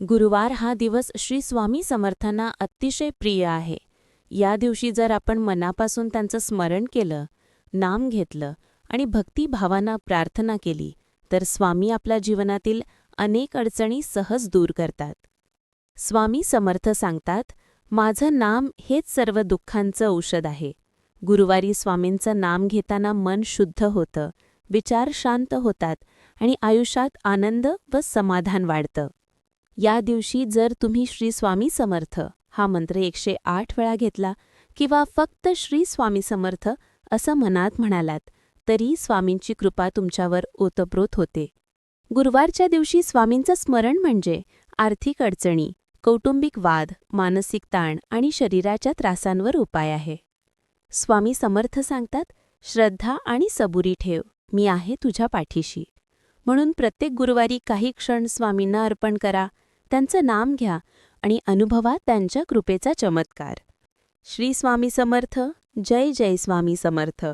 गुरुवार हा दिवस श्री स्वामी समर्थांना अतिशय प्रिय आहे. या दिवशी जर आपण मनापासून त्यांचं स्मरण केलं, नाम घेतलं आणि भक्तिभावानं प्रार्थना केली, तर स्वामी आपल्या जीवनातील अनेक अडचणी सहज दूर करतात. स्वामी समर्थ सांगतात, माझं नाम हेच सर्व दुःखांचं औषध आहे. गुरुवारी स्वामींचं नाम घेताना मन शुद्ध होतं, विचार शांत होतात आणि आयुष्यात आनंद व समाधान वाढतं. या दिवशी जर तुम्ही श्री स्वामी समर्थ हा मंत्र 108 वेळा घेतला किंवा फक्त श्री स्वामी समर्थ असं मनात म्हणालात, तरी स्वामींची कृपा तुमच्यावर ओतप्रोत होते. गुरुवारच्या दिवशी स्वामींचं स्मरण म्हणजे आर्थिक अडचणी, कौटुंबिक वाद, मानसिक ताण आणि शरीराच्या त्रासांवर उपाय आहे. स्वामी समर्थ सांगतात, श्रद्धा आणि सबुरी ठेव, मी आहे तुझ्या पाठीशी. म्हणून प्रत्येक गुरुवारी काही क्षण स्वामींना अर्पण करा, त्यांचं नाम घ्या आणि अनुभवा त्यांच्या कृपेचा चमत्कार. श्री स्वामी समर्थ. जय जय स्वामी समर्थ.